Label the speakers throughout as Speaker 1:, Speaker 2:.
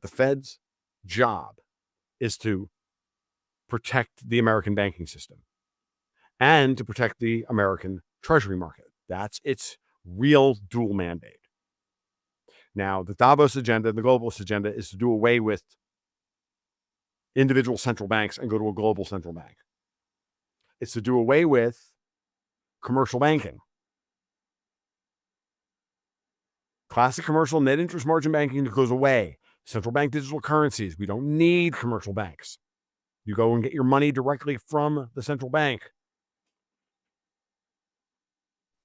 Speaker 1: The Fed's job is to protect the American banking system and to protect the American treasury market. That's its real dual mandate. Now, the Davos agenda, the globalist agenda, is to do away with individual central banks and go to a global central bank. It's to do away with commercial banking. Classic commercial net interest margin banking goes away. Central bank digital currencies. We don't need commercial banks. You go and get your money directly from the central bank.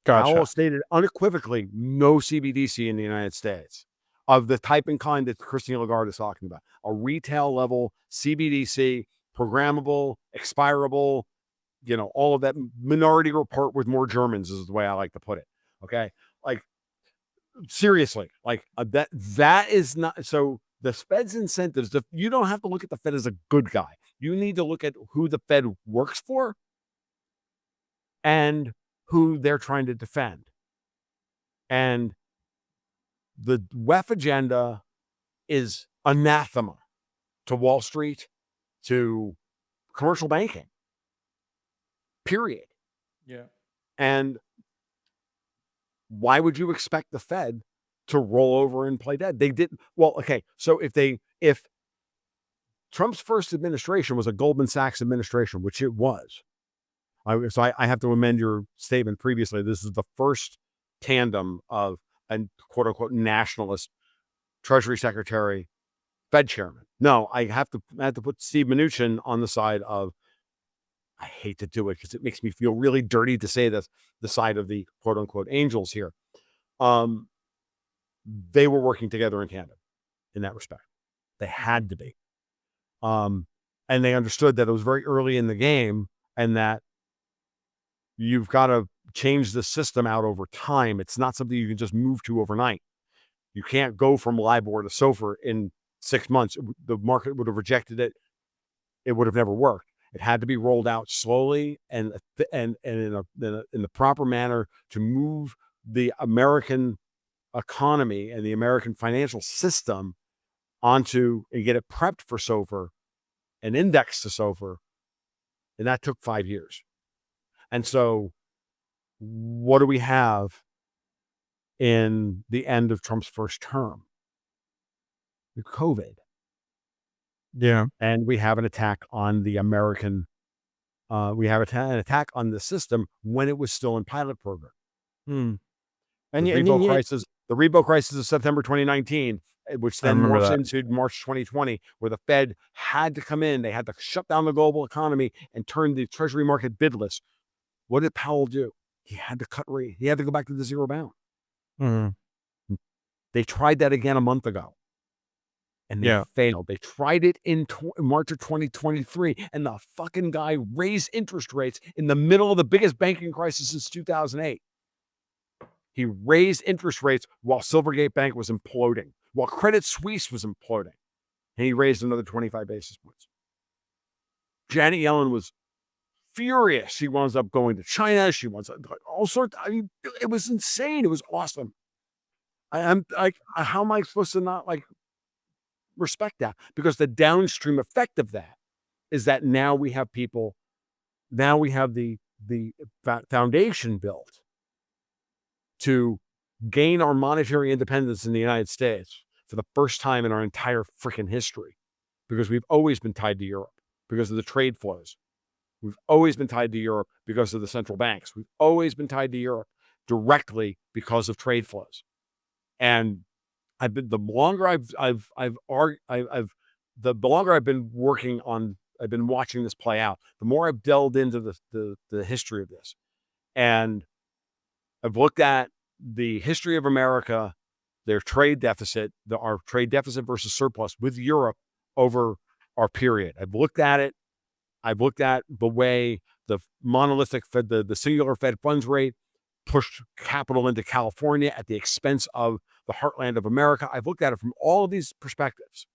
Speaker 2: Gotcha.
Speaker 1: Powell stated unequivocally no CBDC in the United States of the type and kind that Christine Lagarde is talking about. A retail level CBDC, programmable, expirable, all of that. Minority Report with more Germans is the way I like to put it. Okay. Like, seriously, like that is not, so the Fed's incentives, you don't have to look at the Fed as a good guy. You need to look at who the Fed works for and who they're trying to defend. And the WEF agenda is anathema to Wall Street, to commercial banking, period.
Speaker 2: Yeah.
Speaker 1: And why would you expect the Fed to roll over and play dead? They didn't. Well, okay. So if Trump's first administration was a Goldman Sachs administration, which it was, so I have to amend your statement previously. This is the first tandem of a quote unquote nationalist Treasury Secretary, Fed chairman. No, I have to put Steve Mnuchin on the side of, I hate to do it because it makes me feel really dirty to say this, the side of the quote unquote angels here. They were working together in tandem in that respect. They had to be. And they understood that it was very early in the game and that you've got to change the system out over time. It's not something you can just move to overnight. You can't go from LIBOR to SOFR in 6 months. The market would have rejected it. It would have never worked. It had to be rolled out slowly and in the proper manner to move the American economy and the American financial system onto and get it prepped for SOFR and indexed to SOFR. And that took 5 years. And so what do we have in the end of Trump's first term? COVID.
Speaker 2: Yeah.
Speaker 1: And we have an attack on the American, we have an attack on the system when it was still in pilot program.
Speaker 2: And
Speaker 1: the Repo crisis of September 2019, which then morphs into March 2020, where the Fed had to come in. They had to shut down the global economy and turn the treasury market bidless. What did Powell do? He had to cut rate. He had to go back to the zero bound.
Speaker 2: Mm-hmm.
Speaker 1: They tried that again a month ago. And they failed. They tried it in March of 2023, and the fucking guy raised interest rates in the middle of the biggest banking crisis since 2008. He raised interest rates while Silvergate Bank was imploding, while Credit Suisse was imploding, and he raised another 25 basis points. Janet Yellen was furious. She winds up going to China. She wants all sorts. I mean, it was insane. It was awesome. I'm like, how am I supposed to not respect that? Because the downstream effect of that is that now we have people, now we have the foundation built to gain our monetary independence in the United States for the first time in our entire freaking history, because we've always been tied to Europe because of the trade flows. We've always been tied to Europe because of the central banks. We've always been tied to Europe directly because of trade flows. And the longer I've been watching this play out, the more I've delved into the history of this. And I've looked at the history of America, their trade deficit, our trade deficit versus surplus with Europe over our period. I've looked at it. I've looked at the way the monolithic Fed, the singular Fed funds rate pushed capital into California at the expense of the heartland of America. I've looked at it from all of these perspectives,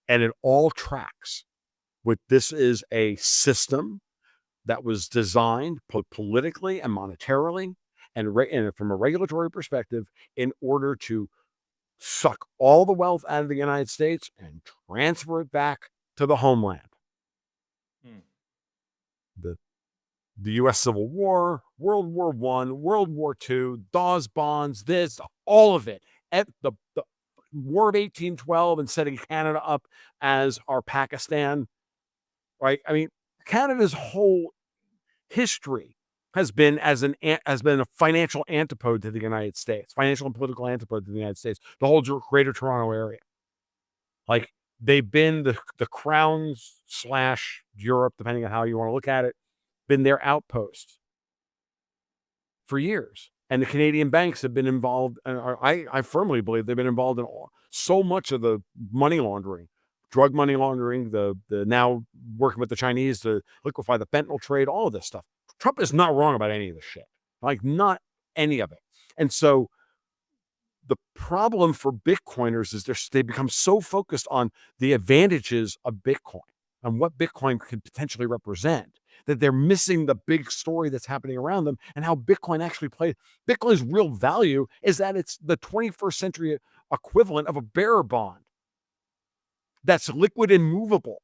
Speaker 1: and it all tracks with this is a system that was designed politically and monetarily and from a regulatory perspective in order to suck all the wealth out of the United States and transfer it back to the homeland. The U.S. Civil War, World War I, World War II, Dawes bonds, this, all of it. The War of 1812 and setting Canada up as our Pakistan, right? I mean, Canada's whole history has been a financial antipode to the United States, financial and political antipode to the United States, the whole Greater Toronto area. Like, they've been the Crown's / Europe, depending on how you want to look at it, been their outpost for years. And the Canadian banks have been involved, and I firmly believe they've been involved in so much of the money laundering, drug money laundering, the now working with the Chinese to liquefy the fentanyl trade, all of this stuff. Trump is not wrong about any of this shit. Like, not any of it. And so the problem for Bitcoiners is they become so focused on the advantages of Bitcoin and what Bitcoin could potentially represent that they're missing the big story that's happening around them and how Bitcoin actually plays. Bitcoin's real value is that it's the 21st century equivalent of a bearer bond that's liquid and movable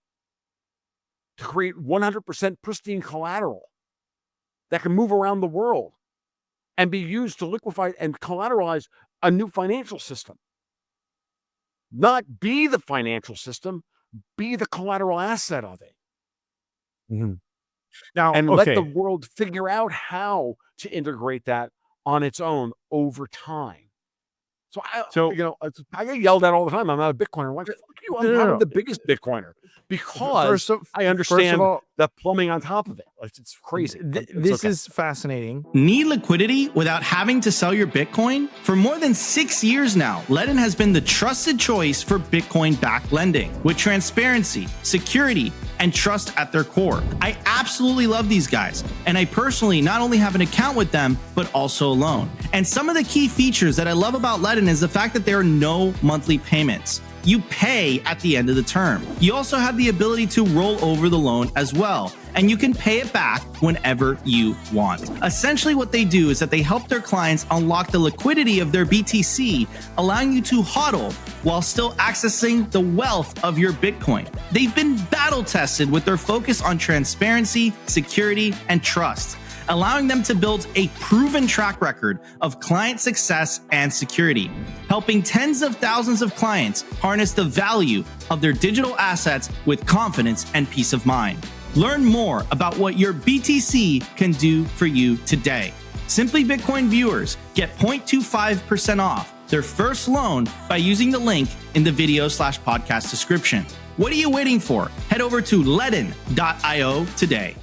Speaker 1: to create 100% pristine collateral that can move around the world and be used to liquefy and collateralize a new financial system. Not be the financial system, be the collateral asset of it.
Speaker 2: Mm-hmm. Now,
Speaker 1: and let the world figure out how to integrate that on its own over time. So I get yelled at all the time. I'm not a Bitcoiner. I'm like, fuck you, I'm the biggest Bitcoiner because I understand the plumbing on top of it. It's crazy.
Speaker 3: This is fascinating.
Speaker 4: Need liquidity without having to sell your Bitcoin? For more than 6 years now, Ledn has been the trusted choice for Bitcoin-backed lending with transparency, security, and trust at their core. I absolutely love these guys, and I personally not only have an account with them, but also a loan. And some of the key features that I love about Ledn is the fact that there are no monthly payments. You pay at the end of the term. You also have the ability to roll over the loan as well, and you can pay it back whenever you want. Essentially what they do is that they help their clients unlock the liquidity of their BTC, allowing you to HODL while still accessing the wealth of your Bitcoin. They've been battle tested with their focus on transparency, security, and trust, allowing them to build a proven track record of client success and security, helping tens of thousands of clients harness the value of their digital assets with confidence and peace of mind. Learn more about what your BTC can do for you today. Simply Bitcoin viewers get 0.25% off their first loan by using the link in the video/podcast description. What are you waiting for? Head over to ledn.io today.